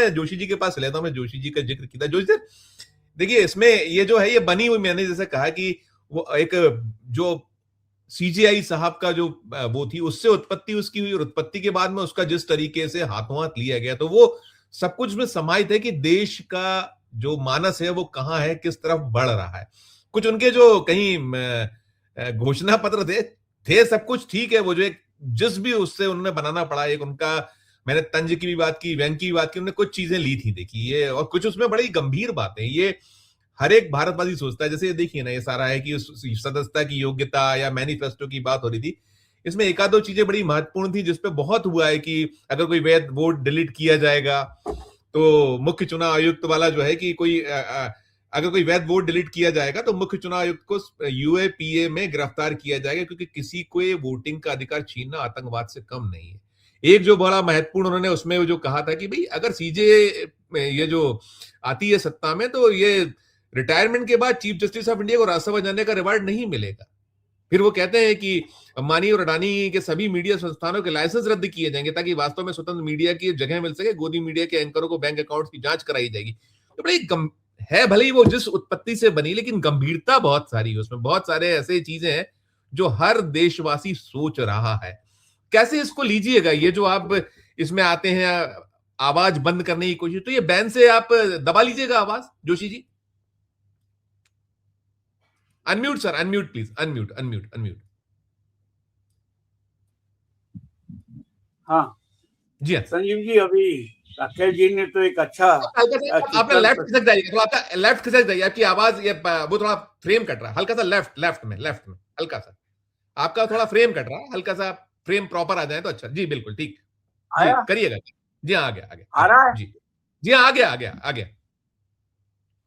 मैं जोशी जी के पास लेता हूं, मैं जोशी जी का जिक्र किया। जोशी सर देखिए, इसमें ये जो है ये बनी हुई, मैंने जैसे कहा कि वो एक जो सीजीआई साहब का जो वो थी उससे उत्पत्ति उसकी हुई, और उत्पत्ति के बाद में उसका जिस तरीके से हाथों हाथ लिया गया, तो वो सब कुछ में समाहित है कि देश का जो मानस है वो कहां है, किस तरफ बढ़ रहा है। कुछ उनके जो कहीं घोषणा पत्र थे सब कुछ ठीक है, वो जो एक जिस भी उससे उन्होंने बनाना पड़ा, एक उनका, मैंने तंज की भी बात की, व्यंग की भी बात की, उन्होंने कुछ चीजें ली थी देखी ये, और कुछ उसमें बड़ी गंभीर बातें, ये हर एक भारतवासी सोचता है। जैसे देखिए ना, ये सारा है कि उस सदस्यता की योग्यता या मैनिफेस्टो की बात हो रही थी, इसमें एक आध दो चीजें बड़ी महत्वपूर्ण थी जिसपे बहुत हुआ है कि अगर कोई वैध वोट डिलीट किया जाएगा तो मुख्य चुनाव आयुक्त वाला जो है कि कोई अगर कोई वैध वोट डिलीट किया जाएगा तो मुख्य चुनाव आयुक्त को यूएपीए में गिरफ्तार किया जाएगा, क्योंकि किसी को ये वोटिंग का अधिकार छीनना आतंकवाद से कम नहीं है। एक जो बड़ा महत्वपूर्ण उन्होंने उसमें जो कहा था कि भाई अगर सीजे ये जो आती है सत्ता में तो ये रिटायरमेंट के बाद चीफ जस्टिस ऑफ इंडिया को राज्यसभा जाने का रिवार्ड नहीं मिलेगा। फिर वो कहते हैं कि अंबानी और अडानी के सभी मीडिया संस्थानों के लाइसेंस रद्द किए जाएंगे ताकि वास्तव में स्वतंत्र मीडिया की जगह मिल सके, गोदी मीडिया के एंकरों को बैंक अकाउंट्स की जांच कराई जाएगी। तो बड़ी है, भले ही वो जिस उत्पत्ति से बनी, लेकिन गंभीरता बहुत सारी है उसमें, बहुत सारे ऐसे चीजें हैं जो हर देशवासी सोच रहा है। कैसे इसको लीजिएगा, ये जो आप इसमें आते हैं आवाज बंद करने की कोशिश, तो ये बैन से आप दबा लीजिएगा आवाज, Joshi ji. Unmute sir, unmute please, unmute unmute unmute. हाँ जी हाँ संजीव जी, अभी राकेश जी ने तो एक अच्छा आपने लेफ्ट खिसक जाइए, तो आपका लेफ्ट खिसक जाइए, आपकी आवाज ये वो थोड़ा फ्रेम कट रहा है हल्का सा, लेफ्ट में हल्का सा आपका थोड़ा फ्रेम कट रहा है, हल्का सा फ्रेम प्रॉपर आ जाए तो अच्छा। जी बिल्कुल ठीक, जी करिएगा। जी हाँ, आ रहा है जी जी हाँ, आ गया।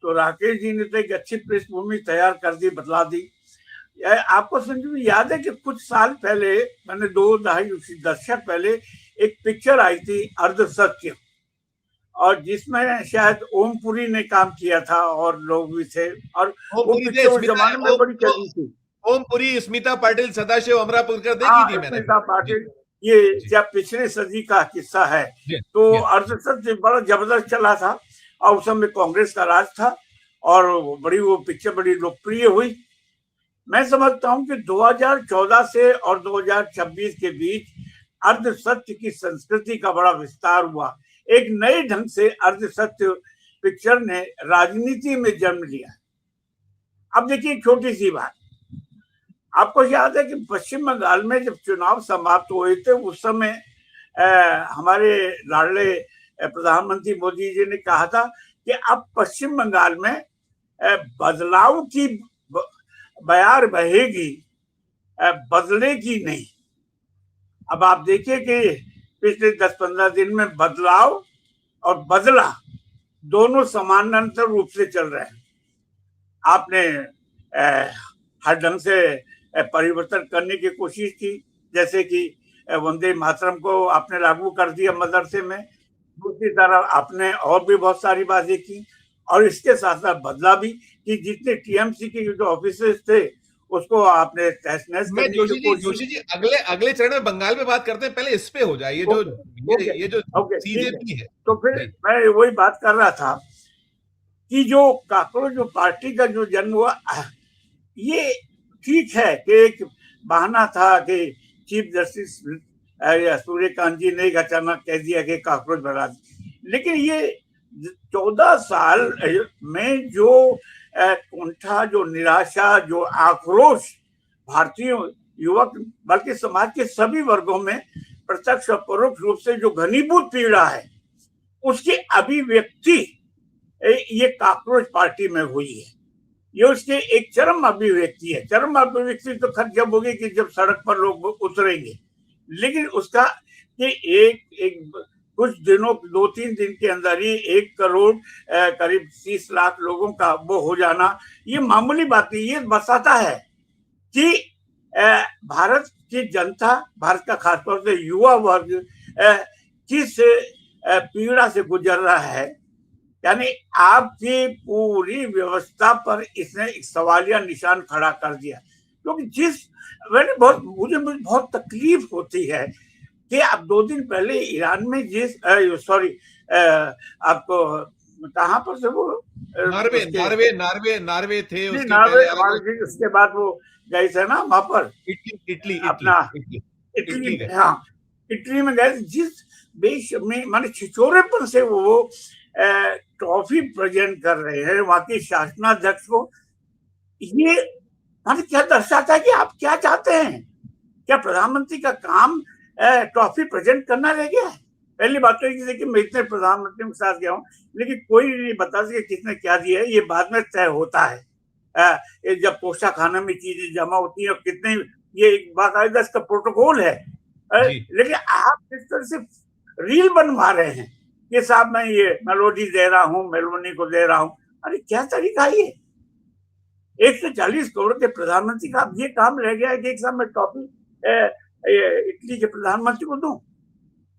तो राकेश जी ने तो एक अच्छी पृष्ठभूमि तैयार कर दी, बतला दी। आपको संजीव याद है कि कुछ साल पहले, मैंने 2-2.5 दशक पहले एक पिक्चर आई थी अर्ध सत्य, और जिसमें शायद ओमपुरी ने काम किया था और लोग भी थे, और वो पिक्चर उस जमाने में बड़ी चली थी। ओमपुरी, स्मिता पाटिल, सदाशिव अमरापुरकर देखी थी मैंने। स्मिता पाटिल, ये क्या पिछले सदी का किस्सा है। तो अर्ध सत्य बड़ा जबरदस्त चला था, और उस समय कांग्रेस का राज था, और बड़ी वो पिक्चर बड़ी लोकप्रिय हुई। मैं समझता हूं कि 2014 से और 2026 के बीच अर्ध सत्य की संस्कृति का बड़ा विस्तार हुआ। एक नए ढंग से अर्ध सत्य पिक्चर ने राजनीति में जन्म लिया। अब देखिए छोटी सी बात, आपको याद है कि पश्चिम बंगाल में जब चुनाव समाप्त हुए थे उस समय हमारे लाडले प्रधानमंत्री मोदी जी ने कहा था कि अब पश्चिम बंगाल में बदलाव की बयार बहेगी, बदलेगी नहीं। अब आप देखिए कि पिछले 10-15 दिन में बदलाव और बदला दोनों समानांतर रूप से चल रहे हैं। आपने हर ढंग से परिवर्तन करने की कोशिश की, जैसे कि वंदे मातरम को आपने लागू कर दिया मदरसे में, दूसरी तरफ आपने और भी बहुत सारी बातें की, और इसके साथ साथ बदला भी कि जितने टीएमसी के जो ऑफिसर्स थे उसको आपने तहस नहस करने की कोशिश। जोशी जी अगले चरण में बंगाल में बात करते हैं, पहले इस पे हो जाए, ये जो सीजेपी है। तो फिर मैं वही बात कर रहा था कि जो काकरोच जो पार्टी का जो जन्म हुआ, ये ठीक है कि एक बहाना था कि चीफ जस्टिस सूर्यकांत जी ने अचानक कह दिया कि काकरोच बढ़ा दी, लेकिन ये 14 साल में जो कुंठा, जो निराशा, जो आक्रोश भारतीय युवक बल्कि समाज के सभी वर्गों में प्रत्यक्ष और परोक्ष रूप से जो घनीभूत पीड़ा है, उसकी अभिव्यक्ति ये काकरोच पार्टी में हुई है। ये उसकी एक चरम अभिव्यक्ति है। चरम अभिव्यक्ति तो खैर जब होगी कि जब सड़क पर लोग उतरेंगे, लेकिन उसका कि एक कुछ दिनों 2-3 दिन के अंदर ही 1 करोड़ करीब 30 लाख लोगों का वो हो जाना, ये मामूली बात नहीं। ये बताता है कि भारत की जनता, भारत का खासतौर से युवा वर्ग किस पीड़ा से गुजर रहा है। यानी आपकी पूरी व्यवस्था पर इसने एक सवालिया निशान खड़ा कर दिया, क्योंकि मुझे बहुत तकलीफ होती है कि अब 2 दिन पहले ईरान में जिस सॉरी आपको कहाँ पर से वो नार्वे नार्वे नार्वे नार्वे थे, उसके नार्वे पहले अलग उसके बाद वो गए थे ना वहां पर इटली इटली इटली अपना इटली इटली इटली में, गए। हाँ इटली में गए। जिस देश में माने छिछोरेपन से वो ट्रॉफी प्रेजेंट कर रहे हैं वहां के शासनाध्यक्ष को, ये माने क्या दर्शाता है कि आप क्या चाहते हैं? क्या प्रधानमंत्री का काम ट्रॉफी प्रेजेंट करना रह गया है? पहली बात तो ये कि मैं इतने प्रधानमंत्रियों के साथ गया हूँ, लेकिन कोई नहीं बता सके किसने क्या दिया है। ये बाद में तय होता है जब पोस्टा खाना में चीजें जमा होती है और कितने, ये एक बाकायदा इसका प्रोटोकॉल है। लेकिन आप किस तरह से रील बनवा रहे हैं कि साहब मैं ये मेलोडी दे रहा हूँ, मेलोनी को दे रहा हूँ। अरे क्या तरीका है ये? 140 करोड़ के प्रधानमंत्री का ये काम रह गया है कि एक साथ मैं टॉपी इटली के प्रधानमंत्री को दूं।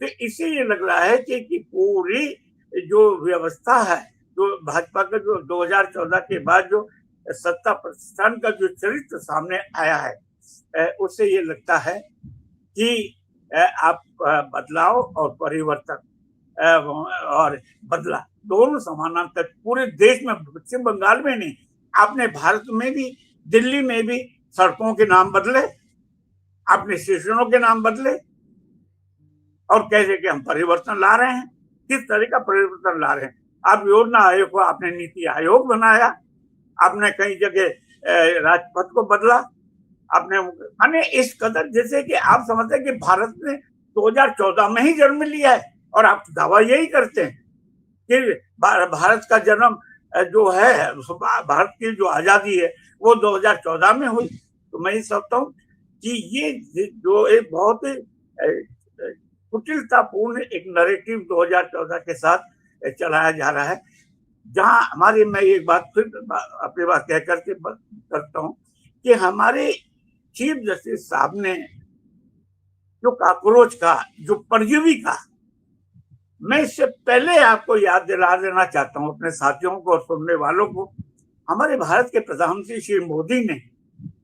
तो इससे ये लग रहा है कि पूरी जो व्यवस्था है, जो भाजपा का जो 2014 के बाद जो सत्ता प्रतिष्ठान का जो चरित्र सामने आया है, उससे ये लगता है कि आप बदलाव और परिवर्तन और बदला दोनों समानांतर पूरे देश में, पश्चिम बंगाल में नहीं, आपने भारत में भी, दिल्ली में भी सड़कों के नाम बदले, आपने स्टेशनों के नाम बदले और कैसे कि हम परिवर्तन ला रहे हैं। किस तरह का परिवर्तन ला रहे हैं? आप योजना आयोग को आपने नीति आयोग बनाया, आपने कई जगह राजपथ को बदला, आपने माने इस कदर जैसे कि आप समझते हैं कि भारत ने 2014 में ही जन्म लिया है और आप दावा यही करते हैं कि भारत का जन्म जो है, भारत की जो आजादी है वो 2014 में हुई। तो मैं ये समझता हूँ कि ये जो एक बहुत कुटिलतापूर्ण एक नैरेटिव 2014 के साथ चलाया जा रहा है, जहां हमारे, मैं एक बात फिर अपनी बात कह करके करता हूँ कि हमारे चीफ जस्टिस साहब ने जो कॉकरोच का, जो परजीवी का, मैं इससे पहले आपको याद दिला देना चाहता हूँ अपने साथियों को और सुनने वालों को, हमारे भारत के प्रधानमंत्री श्री मोदी ने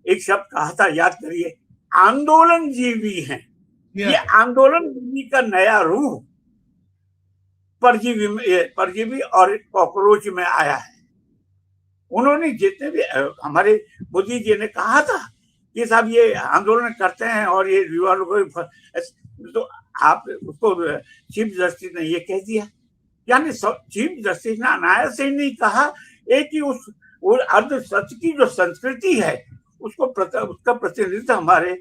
एक शब्द कहा था, याद करिए, आंदोलन जीवी हैं। ये आंदोलन जीवी का नया रूप परजीवी और कॉकरोच में आया है। उन्होंने जितने भी, हमारे मोदी जी ने कहा था कि साहब ये आंदोलन करते हैं और ये युवा लोगों को, तो आप उसको चीफ जस्टिस ने ये कह दिया, यानी चीफ जस्टिस ने अनायास ही नहीं कहा, एक ही उस अर्ध सच की जो संस्कृति है उसको उसका प्रतिनिधित्व हमारे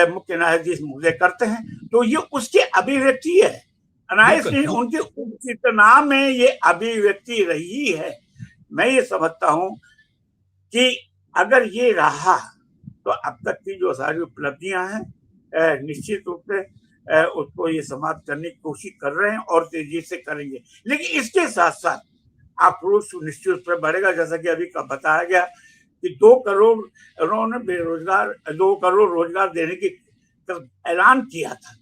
मुख्य न्यायाधीश महोदय करते हैं। तो ये उसकी अभिव्यक्ति है, अनायास नहीं, उनके उपचेतना में ये अभिव्यक्ति रही है। मैं ये समझता हूं कि अगर ये रहा तो अब तक की जो सारी उपलब्धियां हैं निश्चित रूप से उसको ये समाप्त करने की कोशिश कर रहे हैं और तेजी से करेंगे। लेकिन इसके साथ साथ आक्रोश निश्चित रूप से बढ़ेगा, जैसा कि अभी का बताया गया कि 2 करोड़ उन्होंने 2 करोड़ रोजगार देने की ऐलान किया था।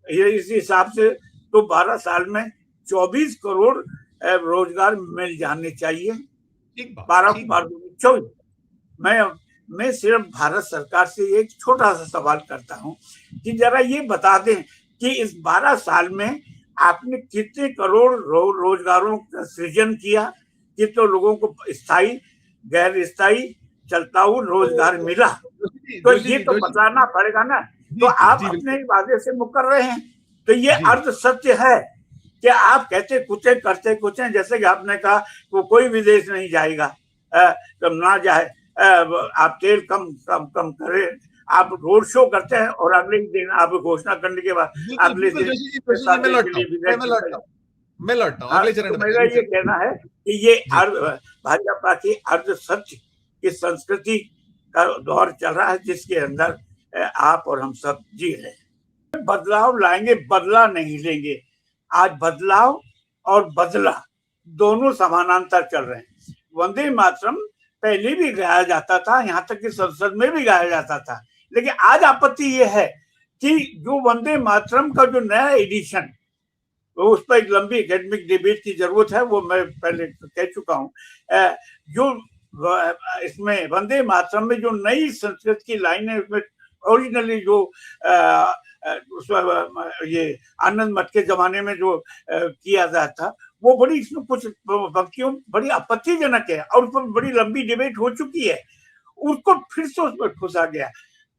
ये इस हिसाब से तो 12 साल में 24 करोड़ रोजगार मिल जाने चाहिए। 24। मैं सिर्फ भारत सरकार से एक छोटा सा सवाल करता हूं कि जरा ये बता दें कि इस 12 साल में आपने कितने करोड़ रोजगारों का सृजन किया, कितने लोगों को स्थायी, गैर स्थायी, चलता हुआ रोजगार मिला? तो ये तो बताना पड़ेगा ना। तो आप अपने वादे से मुकर रहे हैं, तो ये अर्ध सत्य है कि आप कहते कुछ हैं करते कुछ हैं। जैसे कि आपने कहा वो कोई विदेश नहीं जाएगा, कम ना जाए, आप तेल कम कम कम करें, आप रोड शो करते हैं और अगले दिन आप घोषणा करने के बाद अगले दिन मैं लौटता हूं अगले चरण में। मेरा ये कहना है कि ये भाजपा की अर्ध सत्य की संस्कृति का दौर चल रहा है, जिसके अंदर आप और हम सब जी रहे हैं। बदलाव लाएंगे, बदला नहीं लेंगे। आज बदलाव और बदला दोनों समानांतर चल रहे हैं। वंदे मातरम पहले भी गाया जाता था, यहाँ तक कि संसद में भी गाया जाता था, लेकिन आज आपत्ति ये है कि जो वंदे मातरम का जो नया एडिशन, उस पर एक लंबी एकेडमिक डिबेट की जरूरत है, वो मैं पहले कह चुका हूँ। जो इसमें वंदे मातरम में जो नई संस्कृत की लाइन है, उसमें ओरिजिनली जो ये आनंद मठ के जमाने में जो किया गया था, वो बड़ी, इसमें कुछ पंक्तियों बड़ी आपत्तिजनक है और उस पर बड़ी लंबी डिबेट हो चुकी है, उसको फिर से उसमें घुसा गया।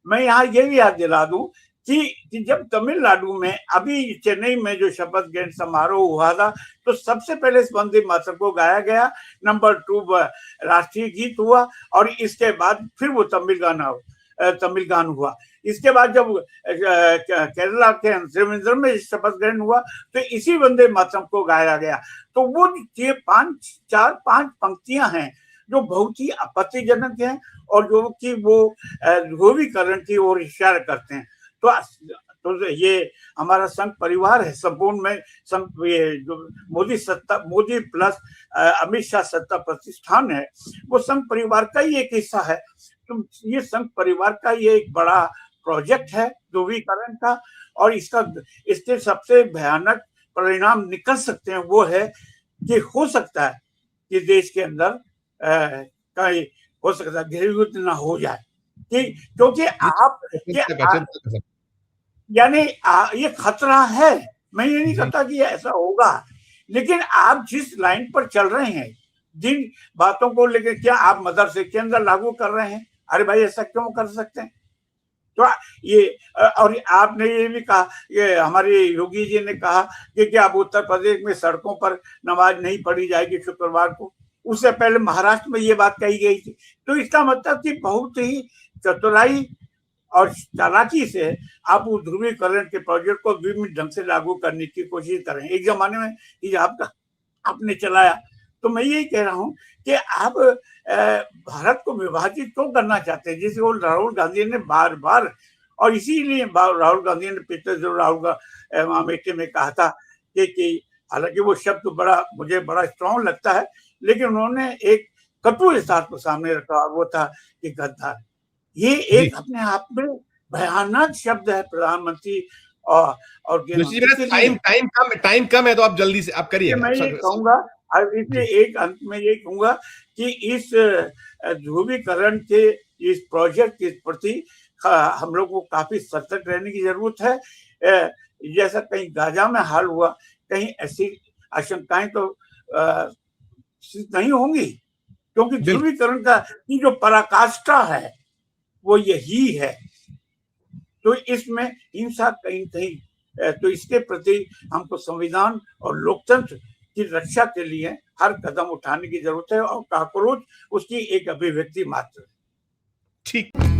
मैं यहाँ ये भी याद दिला दूं कि जब तमिलनाडु में अभी चेन्नई में जो शपथ ग्रहण समारोह हुआ था, तो सबसे पहले इस वंदे मातरम को गाया गया, नंबर 2 राष्ट्रीय गीत हुआ, और इसके बाद फिर वो तमिल गान हुआ। इसके बाद जब केरला के त्रिवेंद्रम में शपथ ग्रहण हुआ, तो इसी वंदे मातरम को गाया गया। तो वो ये 5 पंक्तियां हैं जो बहुत ही आपत्तिजनक हैं और जो कि वो ध्रुवीकरण की ओर इशारा करते हैं। तो ये हमारा संघ परिवार है संपूर्ण में, ये जो मोदी प्लस अमित शाह सत्ता प्रतिष्ठान है, वो संघ परिवार का ही एक हिस्सा है। तो ये संघ परिवार का ये एक बड़ा प्रोजेक्ट है ध्रुवीकरण का, और इसके सबसे भयानक परिणाम निकल सकते हैं वो है कि हो सकता है कि देश के अंदर कहीं हो सकता है गृह युद्ध ना हो जाए, क्योंकि यानी ये खतरा है। मैं ये नहीं कहता कि ऐसा होगा, लेकिन आप जिस लाइन पर चल रहे हैं, जिन बातों को लेकर, क्या आप मदरसे के अंदर लागू कर रहे हैं? अरे भाई, ऐसा क्यों कर सकते हैं? तो ये, और आपने ये भी कहा, ये हमारे योगी जी ने कहा कि क्या अब उत्तर प्रदेश में सड़कों पर नमाज नहीं पढ़ी जाएगी शुक्रवार को। उससे पहले महाराष्ट्र में ये बात कही गई थी। तो इसका मतलब कि बहुत ही चतुराई और चालाकी से आप उस ध्रुवीकरण के प्रोजेक्ट को विभिन्न ढंग से लागू करने की कोशिश करें। एक जमाने में ये आपने चलाया, तो मैं यही कह रहा हूं कि आप भारत को विभाजित क्यों करना चाहते हैं, जिसे वो राहुल गांधी ने बार बार, और इसीलिए राहुल गांधी ने पिछले जो राहुल अमेठी में कहा था कि हालांकि वो शब्द मुझे बड़ा स्ट्रॉन्ग लगता है, लेकिन उन्होंने एक कटु अर्थात को सामने रखा, वो था कि गद्दार। ये एक अपने आप में भयानक शब्द है प्रधानमंत्री और टाइम कम है, तो आप जल्दी से आप करिए। मैं ये कहूंगा, इसलिए एक अंत में ये कहूंगा कि इस ध्रुवीकरण के इस प्रोजेक्ट के प्रति हम लोग को काफी सतर्क रहने की जरूरत है। जैसा कहीं गाजा में हाल हुआ, कहीं ऐसी आशंकाएं तो नहीं होंगी, क्योंकि ध्रुवीकरण का की जो पराकाष्ठा है वो यही है। तो इसमें हिंसा कहीं कहीं, तो इसके प्रति हमको संविधान और लोकतंत्र की रक्षा के लिए हर कदम उठाने की जरूरत है, और कॉकरोच उसकी एक अभिव्यक्ति मात्र है। ठीक।